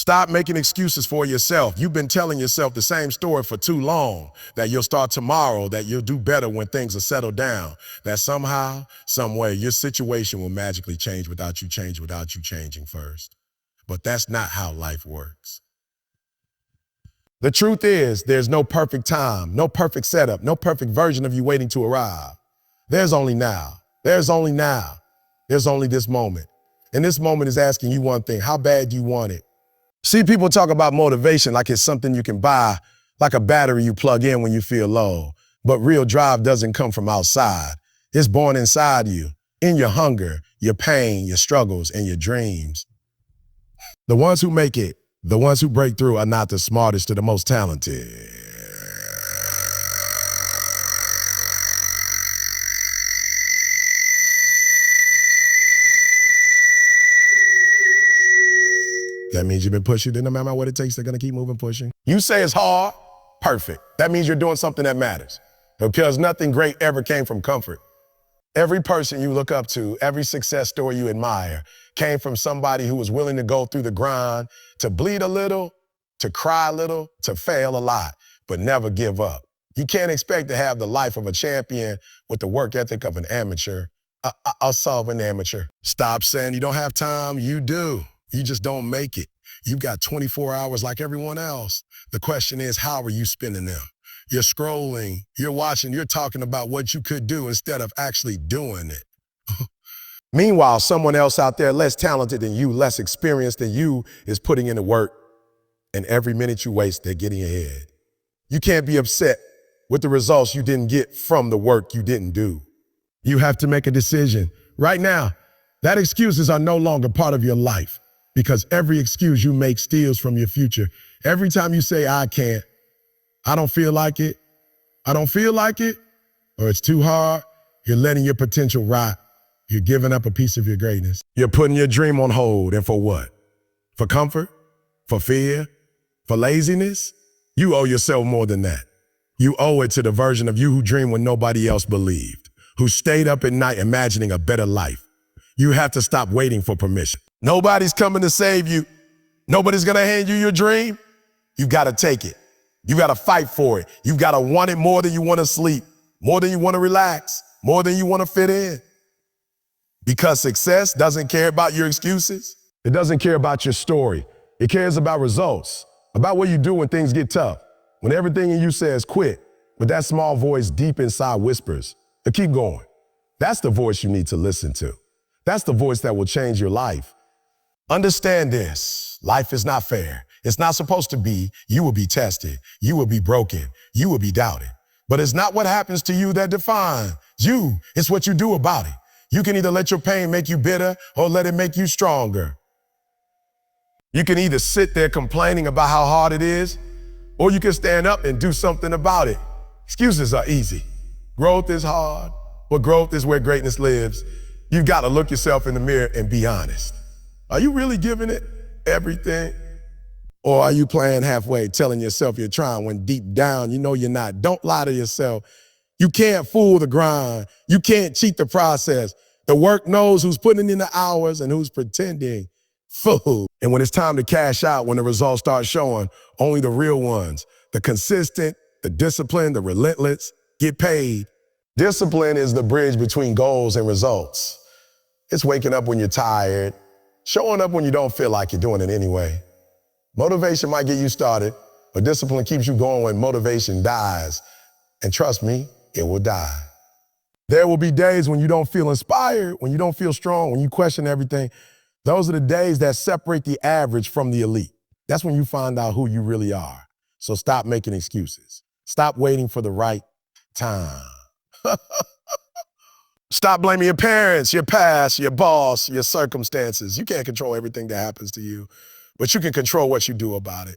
Stop making excuses for yourself. You've been telling yourself the same story for too long, that you'll start tomorrow, that you'll do better when things are settled down, that somehow, some way, your situation will magically change without you changing first. But that's not how life works. The truth is, there's no perfect time, no perfect setup, no perfect version of you waiting to arrive. There's only now. There's only now. There's only this moment. And this moment is asking you one thing: how bad do you want it? See, people talk about motivation like it's something you can buy, like a battery you plug in when you feel low. But real drive doesn't come from outside. It's born inside you, in your hunger, your pain, your struggles, and your dreams. The ones who make it, the ones who break through, are not the smartest or the most talented. That means you've been pushing. No matter what it takes, they're going to keep moving, pushing. You say it's hard, perfect. That means you're doing something that matters. Because nothing great ever came from comfort. Every person you look up to, every success story you admire, came from somebody who was willing to go through the grind, to bleed a little, to cry a little, to fail a lot, but never give up. You can't expect to have the life of a champion with the work ethic of an amateur. I'll solve an amateur. Stop saying you don't have time. You do. You just don't make it. You've got 24 hours like everyone else. The question is, how are you spending them? You're scrolling, you're watching, you're talking about what you could do instead of actually doing it. Meanwhile, someone else out there less talented than you, less experienced than you, is putting in the work, and every minute you waste, they're getting ahead. You can't be upset with the results you didn't get from the work you didn't do. You have to make a decision. Right now, that excuses are no longer part of your life, because every excuse you make steals from your future. Every time you say, I can't, I don't feel like it, I don't feel like it, or it's too hard, you're letting your potential rot. You're giving up a piece of your greatness. You're putting your dream on hold, and for what? For comfort? For fear? For laziness? You owe yourself more than that. You owe it to the version of you who dreamed when nobody else believed, who stayed up at night imagining a better life. You have to stop waiting for permission. Nobody's coming to save you. Nobody's gonna hand you your dream. You gotta take it. You gotta fight for it. You gotta want it more than you wanna sleep, more than you wanna relax, more than you wanna fit in. Because success doesn't care about your excuses. It doesn't care about your story. It cares about results, about what you do when things get tough, when everything in you says quit, but that small voice deep inside whispers to keep going. That's the voice you need to listen to. That's the voice that will change your life. Understand this. Life is not fair. It's not supposed to be. You will be tested. You will be broken. You will be doubted. But it's not what happens to you that defines you. It's what you do about it. You can either let your pain make you bitter or let it make you stronger. You can either sit there complaining about how hard it is, or you can stand up and do something about it. Excuses are easy. Growth is hard, but growth is where greatness lives. You've got to look yourself in the mirror and be honest. Are you really giving it everything? Or are you playing halfway, telling yourself you're trying when deep down you know you're not? Don't lie to yourself. You can't fool the grind. You can't cheat the process. The work knows who's putting in the hours and who's pretending. Fool. And when it's time to cash out, when the results start showing, only the real ones, the consistent, the disciplined, the relentless, get paid. Discipline is the bridge between goals and results. It's waking up when you're tired, showing up when you don't feel like you're doing it anyway. Motivation might get you started, but discipline keeps you going when motivation dies. And trust me, it will die. There will be days when you don't feel inspired, when you don't feel strong, when you question everything. Those are the days that separate the average from the elite. That's when you find out who you really are. So stop making excuses. Stop waiting for the right time. Stop blaming your parents, your past, your boss, your circumstances. You can't control everything that happens to you, but you can control what you do about it.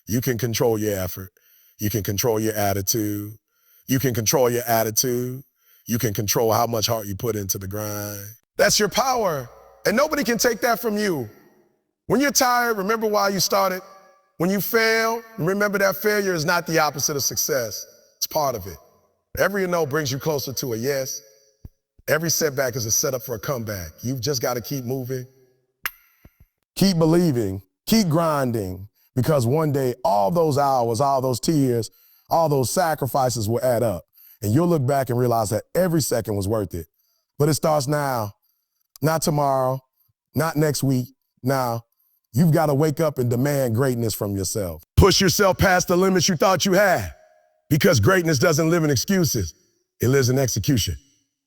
You can control your effort. You can control your attitude. You can control your attitude. You can control how much heart you put into the grind. That's your power, and nobody can take that from you. When you're tired, remember why you started. When you fail, remember that failure is not the opposite of success. It's part of it. Every no brings you closer to a yes. Every setback is a setup for a comeback. You've just got to keep moving, keep believing, Keep grinding, because one day all those hours, all those tears, all those sacrifices will add up. And you'll look back and realize that every second was worth it. But it starts now, not tomorrow, not next week. Now, you've got to wake up and demand greatness from yourself. Push yourself past the limits you thought you had, because greatness doesn't live in excuses. It lives in execution.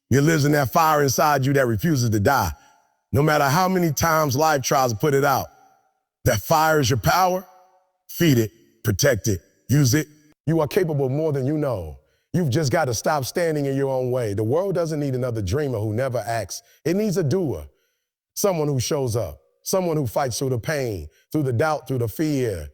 It lives in that fire inside you that refuses to die. No matter how many times life tries to put it out, that fire is your power. Feed it, protect it, use it. You are capable of more than you know. You've just got to stop standing in your own way. The world doesn't need another dreamer who never acts. It needs a doer, someone who shows up, someone who fights through the pain, through the doubt, through the fear.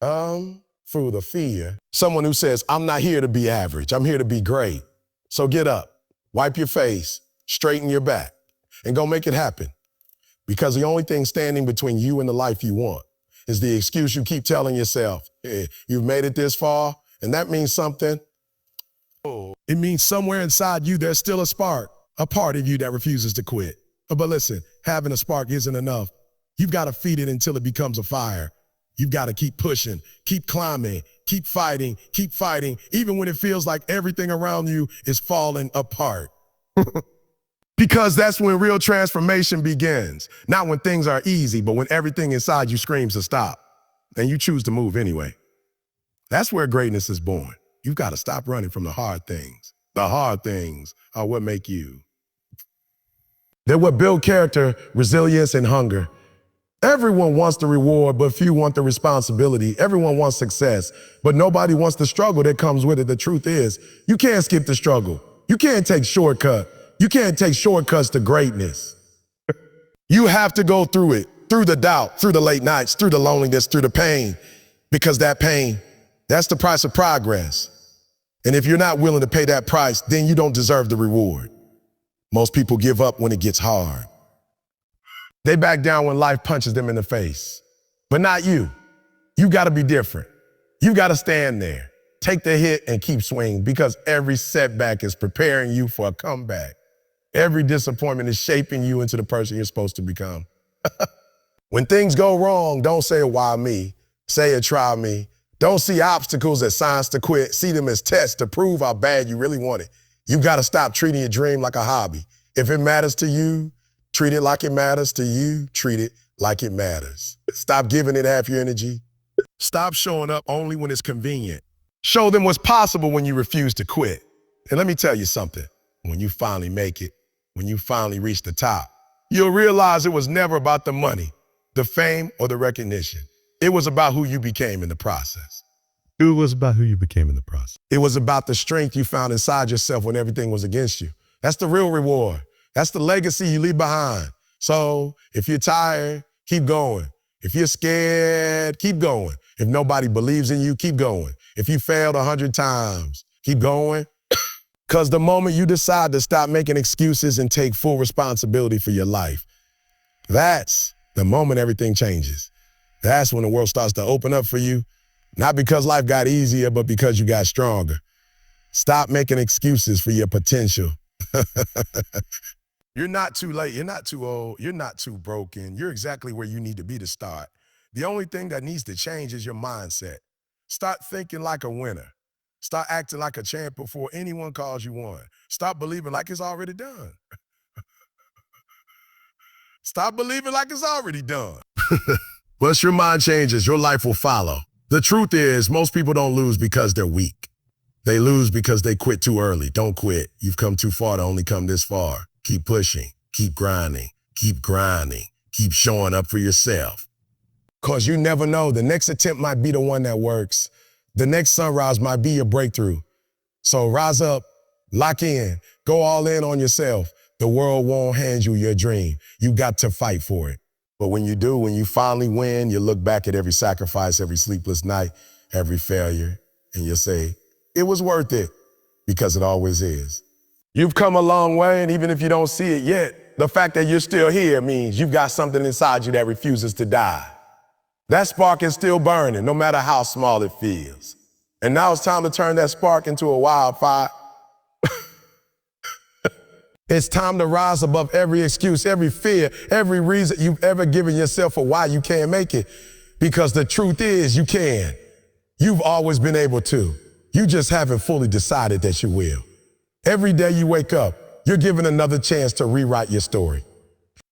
Through the fear. Someone who says, I'm not here to be average. I'm here to be great. So get up, wipe your face, straighten your back, and go make it happen. Because the only thing standing between you and the life you want is the excuse you keep telling yourself. Hey, you've made it this far, and that means something. It means somewhere inside you there's still a spark, a part of you that refuses to quit. But listen, having a spark isn't enough. You've got to feed it until it becomes a fire. You've got to keep pushing, keep climbing, keep fighting, even when it feels like everything around you is falling apart. Because that's when real transformation begins. Not when things are easy, but when everything inside you screams to stop, and you choose to move anyway. That's where greatness is born. You've got to stop running from the hard things. The hard things are what make you. They're what build character, resilience, and hunger. Everyone wants the reward, but few want the responsibility. Everyone wants success, but nobody wants the struggle that comes with it. The truth is, you can't skip the struggle. You can't take shortcuts. You can't take shortcuts to greatness. You have to go through it, through the doubt, through the late nights, through the loneliness, through the pain, because that pain, that's the price of progress. And if you're not willing to pay that price, then you don't deserve the reward. Most people give up when it gets hard. They back down when life punches them in the face. But not you. You got to be different. You got to stand there. Take the hit and keep swinging, because every setback is preparing you for a comeback. Every disappointment is shaping you into the person you're supposed to become. When things go wrong, don't say, why me? Say it, try me. Don't see obstacles as signs to quit. See them as tests to prove how bad you really want it. You got to stop treating your dream like a hobby. If it matters to you, treat it like it matters to you. Treat it like it matters. Stop giving it half your energy. Stop showing up only when it's convenient. Show them what's possible when you refuse to quit. And let me tell you something. When you finally make it, when you finally reach the top, you'll realize it was never about the money, the fame, or the recognition. It was about who you became in the process. It was about who you became in the process. It was about the strength you found inside yourself when everything was against you. That's the real reward. That's the legacy you leave behind. So if you're tired, keep going. If you're scared, keep going. If nobody believes in you, keep going. If you failed 100 times, keep going. Because the moment you decide to stop making excuses and take full responsibility for your life, that's the moment everything changes. That's when the world starts to open up for you, not because life got easier, but because you got stronger. Stop making excuses for your potential. You're not too late, you're not too old, you're not too broken. You're exactly where you need to be to start. The only thing that needs to change is your mindset. Start thinking like a winner. Start acting like a champ before anyone calls you one. Stop believing like it's already done. Stop believing like it's already done. Once your mind changes, your life will follow. The truth is, most people don't lose because they're weak. They lose because they quit too early. Don't quit. You've come too far to only come this far. Keep pushing, keep grinding, keep showing up for yourself. Because you never know, the next attempt might be the one that works. The next sunrise might be your breakthrough. So rise up, lock in, go all in on yourself. The world won't hand you your dream. You got to fight for it. But when you do, when you finally win, you look back at every sacrifice, every sleepless night, every failure, and you'll say, it was worth it, because it always is. You've come a long way, and even if you don't see it yet, the fact that you're still here means you've got something inside you that refuses to die. That spark is still burning, no matter how small it feels. And now it's time to turn that spark into a wildfire. It's time to rise above every excuse, every fear, every reason you've ever given yourself for why you can't make it. Because the truth is you can. You've always been able to. You just haven't fully decided that you will. Every day you wake up, you're given another chance to rewrite your story.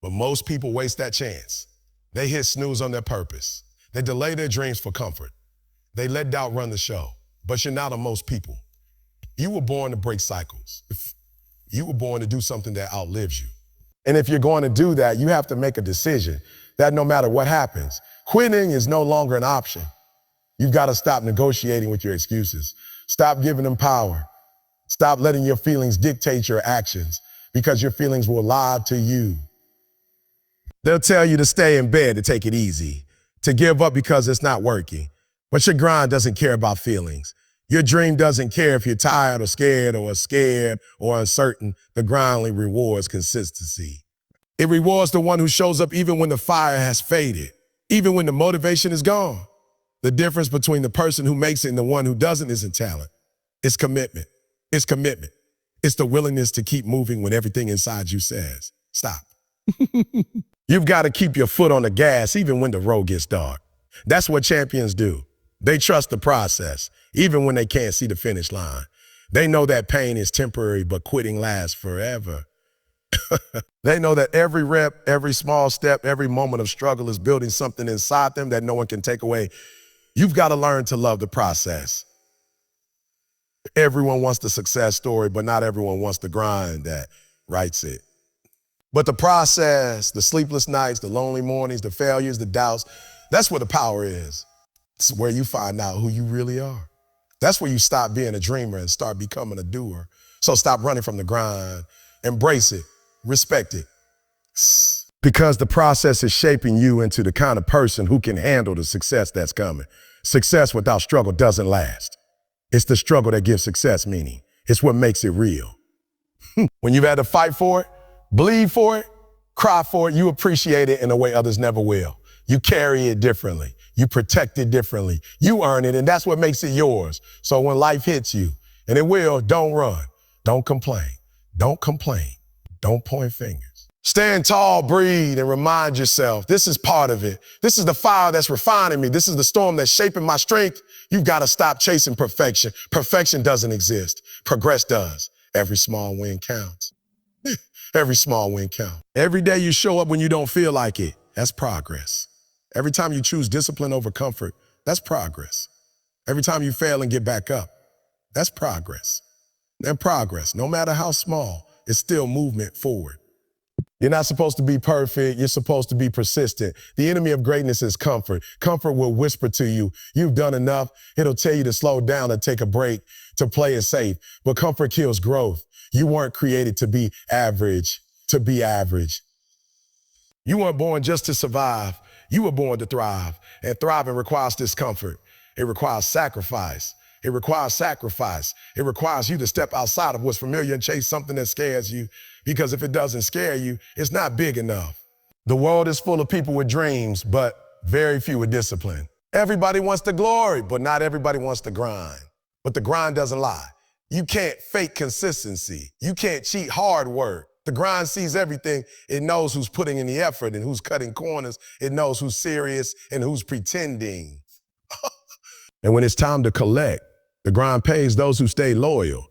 But most people waste that chance. They hit snooze on their purpose. They delay their dreams for comfort. They let doubt run the show. But you're not on most people. You were born to break cycles. You were born to do something that outlives you. And if you're going to do that, you have to make a decision that no matter what happens, quitting is no longer an option. You've got to stop negotiating with your excuses. Stop giving them power. Stop letting your feelings dictate your actions, because your feelings will lie to you. They'll tell you to stay in bed, to take it easy, to give up because it's not working. But your grind doesn't care about feelings. Your dream doesn't care if you're tired or scared or uncertain. The grind only rewards consistency. It rewards the one who shows up even when the fire has faded, even when the motivation is gone. The difference between the person who makes it and the one who doesn't isn't talent. It's commitment. It's commitment. It's the willingness to keep moving when everything inside you says, stop. You've got to keep your foot on the gas even when the road gets dark. That's what champions do. They trust the process, even when they can't see the finish line. They know that pain is temporary, but quitting lasts forever. They know that every rep, every small step, every moment of struggle is building something inside them that no one can take away. You've got to learn to love the process. Everyone wants the success story, but not everyone wants the grind that writes it. But the process, the sleepless nights, the lonely mornings, the failures, the doubts, that's where the power is. It's where you find out who you really are. That's where you stop being a dreamer and start becoming a doer. So stop running from the grind. Embrace it. Respect it. Because the process is shaping you into the kind of person who can handle the success that's coming. Success without struggle doesn't last. It's the struggle that gives success meaning. It's what makes it real. When you've had to fight for it, bleed for it, cry for it, you appreciate it in a way others never will. You carry it differently. You protect it differently. You earn it, and that's what makes it yours. So when life hits you, and it will, don't run. Don't complain. Don't complain. Don't point fingers. Stand tall, breathe, and remind yourself, this is part of it. This is the fire that's refining me. This is the storm that's shaping my strength. You've got to stop chasing perfection. Perfection doesn't exist. Progress does. Every small win counts. Every small win counts. Every day you show up when you don't feel like it, that's progress. Every time you choose discipline over comfort, that's progress. Every time you fail and get back up, that's progress. And progress, no matter how small, is still movement forward. You're not supposed to be perfect. You're supposed to be persistent. The enemy of greatness is comfort. Comfort will whisper to you, you've done enough. It'll tell you to slow down and take a break, to play it safe. But comfort kills growth. You weren't created to be average, to be average. You weren't born just to survive. You were born to thrive. And thriving requires discomfort. It requires sacrifice. It requires sacrifice. It requires you to step outside of what's familiar and chase something that scares you. Because if it doesn't scare you, it's not big enough. The world is full of people with dreams, but very few with discipline. Everybody wants the glory, but not everybody wants the grind. But the grind doesn't lie. You can't fake consistency. You can't cheat hard work. The grind sees everything. It knows who's putting in the effort and who's cutting corners. It knows who's serious and who's pretending. And when it's time to collect, the grind pays those who stay loyal.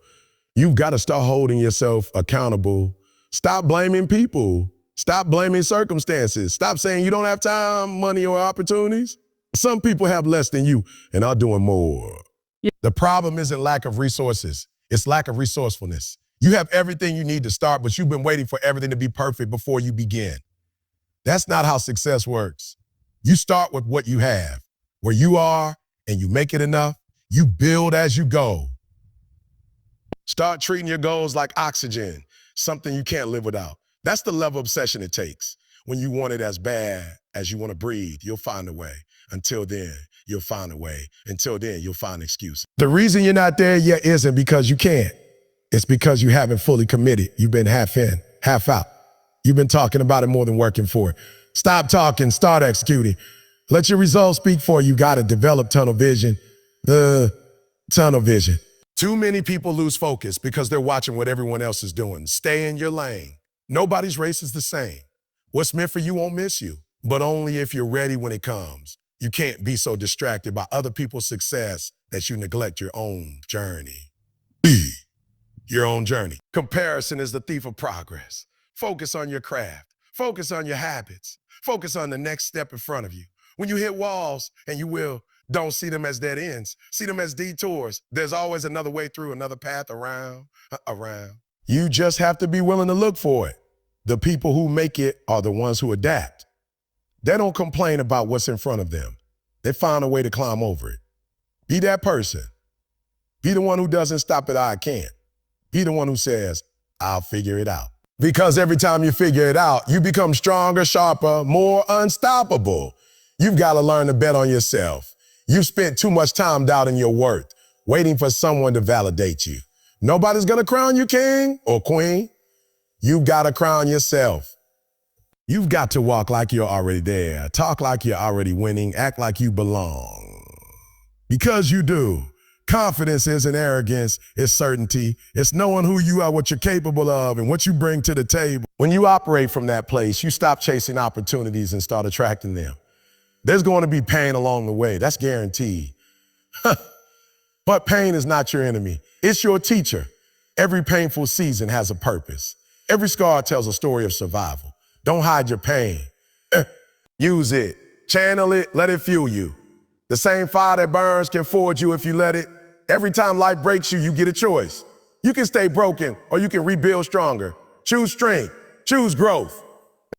You've got to start holding yourself accountable. Stop blaming people. Stop blaming circumstances. Stop saying you don't have time, money, or opportunities. Some people have less than you and are doing more. Yeah. The problem isn't lack of resources. It's lack of resourcefulness. You have everything you need to start, but you've been waiting for everything to be perfect before you begin. That's not how success works. You start with what you have. Where you are and you make it enough, you build as you go. Start treating your goals like oxygen, something you can't live without. That's the level of obsession it takes. When you want it as bad as you want to breathe, you'll find a way. Until then, you'll find a way. Until then, you'll find an excuse. The reason you're not there yet isn't because you can't. It's because you haven't fully committed. You've been half in, half out. You've been talking about it more than working for it. Stop talking, start executing. Let your results speak for you. You got to develop tunnel vision. Tunnel vision. Too many people lose focus because they're watching what everyone else is doing. Stay in your lane. Nobody's race is the same. What's meant for you won't miss you, but only if you're ready when it comes. You can't be so distracted by other people's success that you neglect your own journey. Be your own journey. Comparison is the thief of progress. Focus on your craft. Focus on your habits. Focus on the next step in front of you. When you hit walls, and you will, don't see them as dead ends. See them as detours. There's always another way through, another path around. You just have to be willing to look for it. The people who make it are the ones who adapt. They don't complain about what's in front of them. They find a way to climb over it. Be that person. Be the one who doesn't stop at I can't. Be the one who says, I'll figure it out. Because every time you figure it out, you become stronger, sharper, more unstoppable. You've got to learn to bet on yourself. You've spent too much time doubting your worth, waiting for someone to validate you. Nobody's going to crown you king or queen. You've got to crown yourself. You've got to walk like you're already there, talk like you're already winning, act like you belong. Because you do. Confidence isn't arrogance, it's certainty. It's knowing who you are, what you're capable of, and what you bring to the table. When you operate from that place, you stop chasing opportunities and start attracting them. There's going to be pain along the way, that's guaranteed. But pain is not your enemy, it's your teacher. Every painful season has a purpose. Every scar tells a story of survival. Don't hide your pain. Use it, channel it, let it fuel you. The same fire that burns can forge you if you let it. Every time life breaks you, you get a choice. You can stay broken or you can rebuild stronger. Choose strength, choose growth.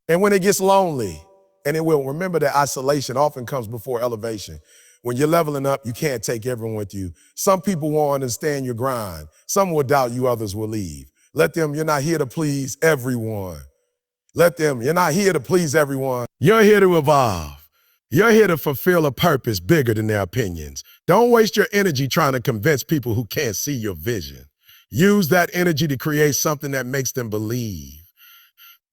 And when it gets lonely, and it will, remember that isolation often comes before elevation. When you're leveling up, you can't take everyone with you. Some people won't understand your grind. Some will doubt you, others will leave. Let them, you're not here to please everyone. Let them, you're not here to please everyone. You're here to evolve. You're here to fulfill a purpose bigger than their opinions. Don't waste your energy trying to convince people who can't see your vision. Use that energy to create something that makes them believe.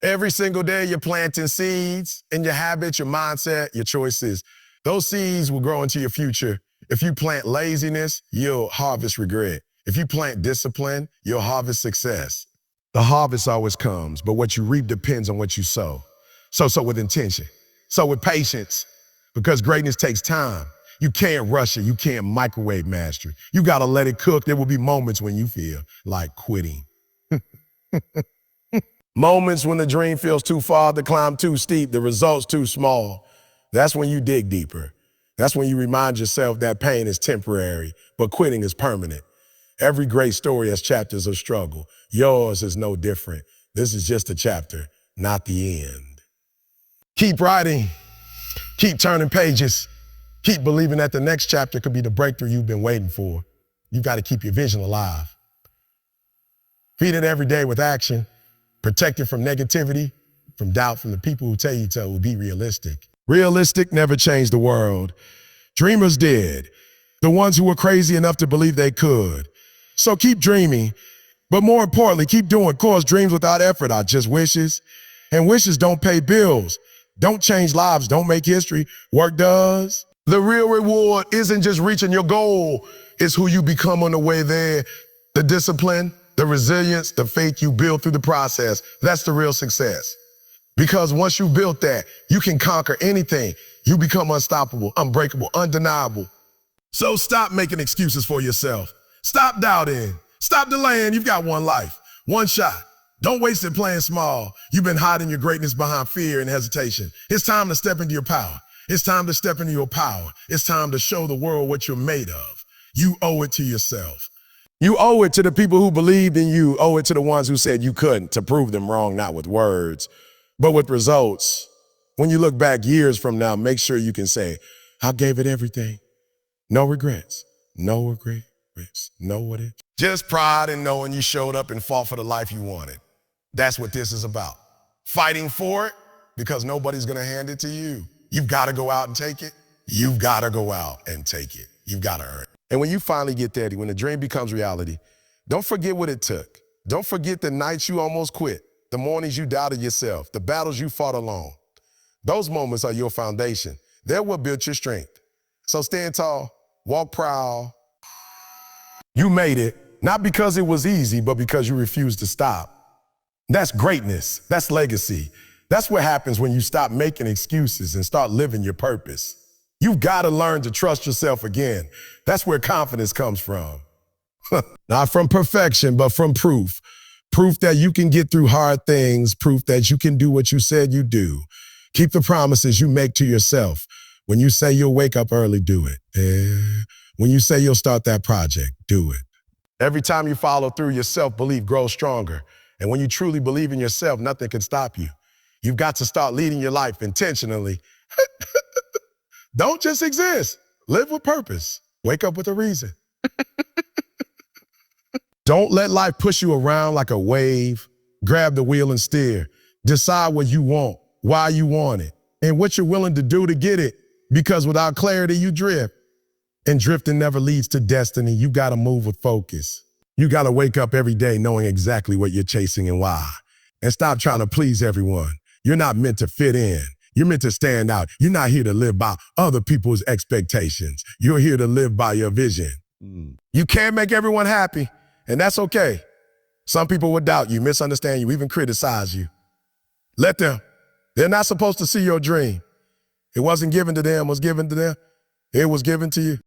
Every single day you're planting seeds in your habits, your mindset, your choices. Those seeds will grow into your future. If you plant laziness, you'll harvest regret. If you plant discipline, you'll harvest success. The harvest always comes, but what you reap depends on what you sow. So with intention, so with patience, because greatness takes time. You can't rush it. You can't microwave mastery. You got to let it cook. There will be moments when you feel like quitting. Moments when the dream feels too far, the climb too steep, the results too small. That's when you dig deeper. That's when you remind yourself that pain is temporary, but quitting is permanent. Every great story has chapters of struggle. Yours is no different. This is just a chapter, not the end. Keep writing. Keep turning pages. Keep believing that the next chapter could be the breakthrough you've been waiting for. You've got to keep your vision alive. Feed it every day with action. Protect it from negativity, from doubt, from the people who tell you to be realistic. Realistic never changed the world. Dreamers did. The ones who were crazy enough to believe they could. So keep dreaming, but more importantly, keep doing, cause dreams without effort are just wishes. And wishes don't pay bills. Don't change lives, don't make history. Work does. The real reward isn't just reaching your goal. It's who you become on the way there. The discipline, the resilience, the faith you build through the process. That's the real success. Because once you built that, you can conquer anything. You become unstoppable, unbreakable, undeniable. So stop making excuses for yourself. Stop doubting. Stop delaying. You've got one life, one shot. Don't waste it playing small. You've been hiding your greatness behind fear and hesitation. It's time to step into your power. It's time to step into your power. It's time to show the world what you're made of. You owe it to yourself. You owe it to the people who believed in you. Owe it to the ones who said you couldn't, to prove them wrong, not with words, but with results. When you look back years from now, make sure you can say, I gave it everything. No regrets. No regrets. No what if. Just pride in knowing you showed up and fought for the life you wanted. That's what this is about. Fighting for it because nobody's going to hand it to you. You've got to go out and take it. You've got to go out and take it. You've got to earn it. And when you finally get there, when the dream becomes reality, don't forget what it took. Don't forget the nights you almost quit, the mornings you doubted yourself, the battles you fought alone. Those moments are your foundation. They're what built your strength. So stand tall, walk proud. You made it, not because it was easy, but because you refused to stop. That's greatness. That's legacy. That's what happens when you stop making excuses and start living your purpose. You've got to learn to trust yourself again. That's where confidence comes from. Not from perfection, but from proof. Proof that you can get through hard things, proof that you can do what you said you do. Keep the promises you make to yourself. When you say you'll wake up early, do it. When you say you'll start that project, do it. Every time you follow through, your self-belief grows stronger. And when you truly believe in yourself, nothing can stop you. You've got to start leading your life intentionally. Don't just exist. Live with purpose. Wake up with a reason. Don't let life push you around like a wave. Grab the wheel and steer. Decide what you want, why you want it, and what you're willing to do to get it. Because without clarity, you drift. And drifting never leads to destiny. You got to move with focus. You got to wake up every day knowing exactly what you're chasing and why. And stop trying to please everyone. You're not meant to fit in. You're meant to stand out. You're not here to live by other people's expectations. You're here to live by your vision. You can't make everyone happy, and that's okay. Some people will doubt you, misunderstand you, even criticize you. Let them. They're not supposed to see your dream. It wasn't given to them, it was given to them. It was given to you.